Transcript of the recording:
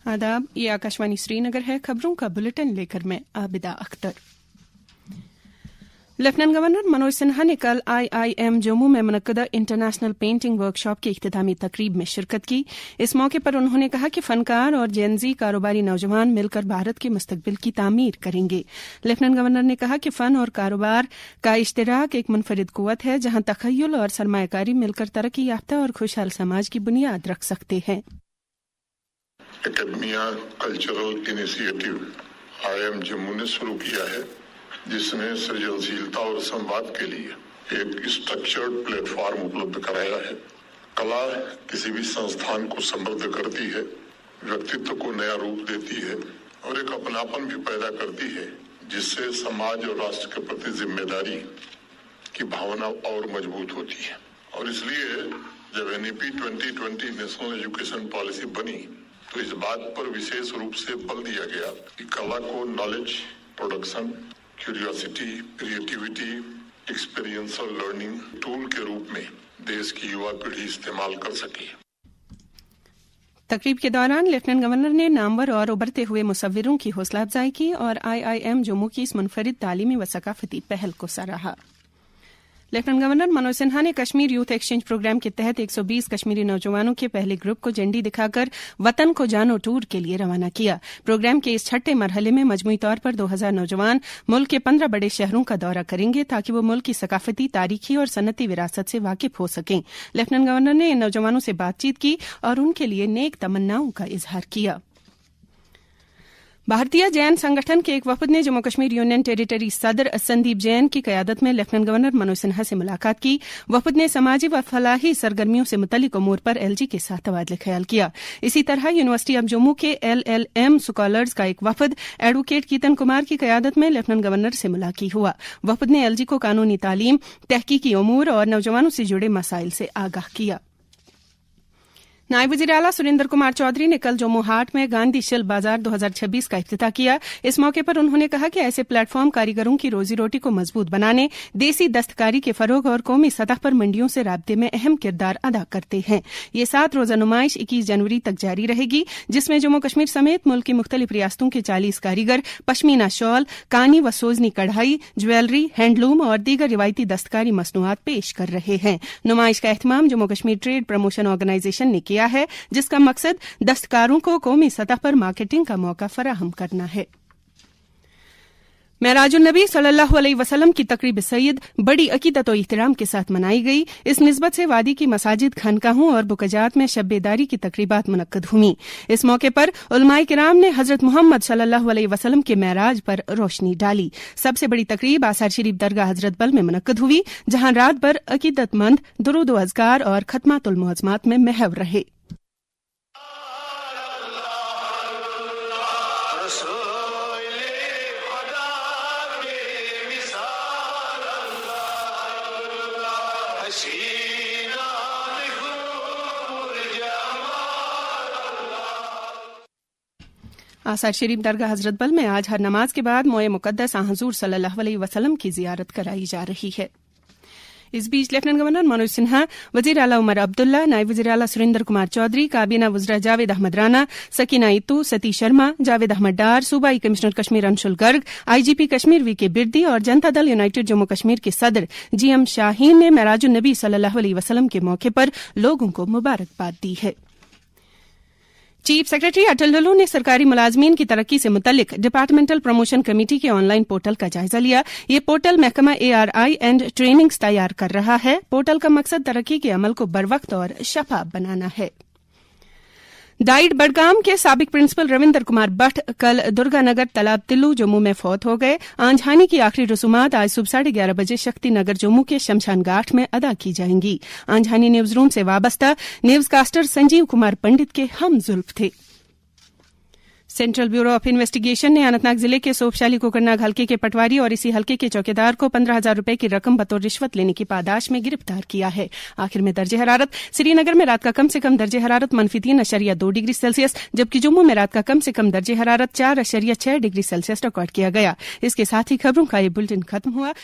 आदाब, ये आकाशवाणी श्रीनगर है। खबरों का बुलेटिन लेकर मैं आबिदा अख्तर। लेफ्टिनेंट गवर्नर मनोज सिन्हा ने कल IIM जम्मू में मुनक्कदा इंटरनेशनल पेंटिंग वर्कशॉप की इख्तितामी तकरीब में शिरकत की। इस मौके पर उन्होंने कहा कि फनकार और जेनजी कारोबारी नौजवान मिलकर भारत के मुस्तकबिल की तामीर करेंगे। लेफ्टिनेंट गवर्नर ने कहा कि फन और कारोबार का इश्तिराक एक मुनफरिद कुव्वत है, जहां तखय्युल और सरमायाकारी मिलकर तरक्की याफ्ता और खुशहाल समाज की बुनियाद रख सकते हैं। Academia cultural initiative IIM Jammu ने शुरू किया है, जिसने सृजनशीलता और संवाद के लिए एक स्ट्रक्चर्ड प्लेटफॉर्म उपलब्ध कराया है। कला किसी भी संस्थान को समृद्ध करती है, व्यक्तित्व को नया रूप देती है और एक अपनापन भी पैदा करती है, जिससे समाज और राष्ट्र के प्रति जिम्मेदारी की भावना और मजबूत होती है। और इसलिए जब NEP 2020 नेशनल एजुकेशन पॉलिसी बनी तो इस बात पर विशेष रूप से बल दिया गया कि कला को knowledge production, curiosity, creativity, experiential learning tool के रूप में देश की युवा पीढ़ी इस्तेमाल कर सके। तकरीब के दौरान लेफ्टिनेंट गवर्नर ने नामवर और उभरते हुए मुसव्विरों की हौसला अफजाई की और IIM जम्मू की इस मुनफरिद तालीमी व सकाफती पहल को सराहा। लेफ्टिनेंट गवर्नर मनोज सिन्हा ने कश्मीर यूथ एक्सचेंज प्रोग्राम के तहत 120 कश्मीरी नौजवानों के पहले ग्रुप को झंडी दिखाकर वतन को जानो टूर के लिए रवाना किया। प्रोग्राम के इस छठे मरहले में मजमूई तौर पर 2000 नौजवान मुल्क के 15 बड़े शहरों का दौरा करेंगे, ताकि वो मुल्क की सकाफती, तारीखी और सनती विरासत से वाकिफ हो सकें। लेफ्टिनेंट गवर्नर ने इन नौजवानों से बातचीत की और उनके लिए नेक तमन्नाओं का इजहार किया। भारतीय जैन संगठन के एक वफद ने जम्मू कश्मीर यूनियन टेरिटरी सदर संदीप जैन की क़यादत में लेफ्टिनेंट गवर्नर मनोज सिन्हा से मुलाकात की। वफद ने समाजी व फलाही सरगर्मियों से मुतल्लिक उमूर पर LG के साथ तबादला ख्याल किया। इसी तरह यूनिवर्सिटी ऑफ जम्मू के LLM स्कॉलर्स का एक वफद एडवोकेट कीर्तन कुमार की क़यादत में लेफ्टिनेंट गवर्नर से मुलाकात हुआ। वफद ने LG को कानूनी तालीम, तहकीकी उमूर और नौजवानों से जुड़े मसाइल से आगाह किया। नायब वज़ीर आला सुरेंद्र कुमार चौधरी ने कल जम्मू हाट में गांधी शिल्प बाजार 2026 का इफ्तिताह किया। इस मौके पर उन्होंने कहा कि ऐसे प्लेटफॉर्म कारीगरों की रोजी रोटी को मजबूत बनाने, देसी दस्तकारी के फरोग और कौमी सतह पर मंडियों से राब्ते में अहम किरदार अदा करते हैं। ये 7 रोजा नुमाइश 21 जनवरी तक जारी रहेगी, जिसमें जम्मू कश्मीर समेत मुल्क की मुख्तलिफ रियासतों के 40 कारीगर पश्मीना शॉल, कानी व सोजनी कढ़ाई, ज्वेलरी, हैंडलूम और दीगर रिवायती दस्तकारी मसनूआत पेश कर रहे हैं। नुमाइश का एहतमाम Jammu Kashmir trade promotion organisation ने किया है, जिसका मकसद दस्तकारों को कौमी सतह पर मार्केटिंग का मौका फराहम करना है। मेराजुन नबी सल्लल्लाहु अलैहि वसल्लम की तकरीब सईद बड़ी अकीदत और इहतराम के साथ मनाई गई। इस निस्बत से वादी की मसाजिद, खानकाहों और बुकजात में शब बेदारी की तकरीबात मुनक्कद हुई। इस मौके पर उलमाए किराम ने हजरत मोहम्मद सल्लल्लाहु अलैहि वसल्लम के मेराज पर रोशनी डाली। सबसे बड़ी तकरीब आसार शरीफ दरगाह हजरत बल में मुनक्कद हुई, जहां रात भर अकीदतमंद दुरूद व अज़कार और खत्मातुल मुअज़्ज़मात में महव रहे। आसार शरीफ दरगाह हजरत बल में आज हर नमाज के बाद मोए मुकद्दस हुज़ूर सल्लल्लाहु अलैहि वसल्लम की जियारत कराई जा रही है। इस बीच लेफ्टिनेंट गवर्नर मनोज सिन्हा, वज़ीर आला उमर अब्दुल्ला, नायब वज़ीर आला सुरेंद्र कुमार चौधरी, काबीना वज़रा जावेद अहमद राना, सकीना इत्तू, सतीश शर्मा, जावेद अहमद डार, सूबाई commissioner Kashmir Anshul Garg, IGP Kashmir VK Birdi और जनता दल यूनाइटेड जम्मू कश्मीर के सदर GM शाहीन ने मेराजुन नबी सल्लल्लाहु अलैहि वसल्लम के मौके पर लोगों को मुबारकबाद दी है। चीफ सेक्रेटरी अटल डल्लू ने सरकारी मुलाजमीन की तरक्की से मुतल्लिक डिपार्टमेंटल प्रमोशन कमेटी के ऑनलाइन पोर्टल का जायजा लिया। ये पोर्टल महकमा ARI एंड ट्रेनिंग्स तैयार कर रहा है। पोर्टल का मकसद तरक्की के अमल को बरवक्त और शफाफ बनाना है। डाइट बडगाम के साबिक प्रिंसिपल रविंदर कुमार भट्ट कल दुर्गानगर तालाब तिल्लू जम्मू में फौत हो गए। आंजहानी की आखिरी रसूमात आज सुबह 11:30 बजे शक्ति नगर जम्मू के शमशान घाट में अदा की जाएंगी। आंजहानी न्यूज रूम से वाबस्ता न्यूज कास्टर संजीव कुमार पंडित के हम जुल्फ थे। सेंट्रल ब्यूरो ऑफ इन्वेस्टिगेशन ने अनंतनाग जिले के सोपशाली कोकरनाग हल्के के पटवारी और इसी हल्के के चौकीदार को 15,000 रुपए की रकम बतौर रिश्वत लेने की पादाश में गिरफ्तार किया है। आखिर में दर्जे हरारत श्रीनगर में रात का कम से कम दर्जे हरारत -3.2 डिग्री सेल्सियस, जबकि जम्मू में रात का कम से कम दर्जे हरारत 4.6 डिग्री सेल्सियस रिकॉर्ड किया गया। इसके साथ ही खबरों का ये बुलेटिन खत्म हुआ।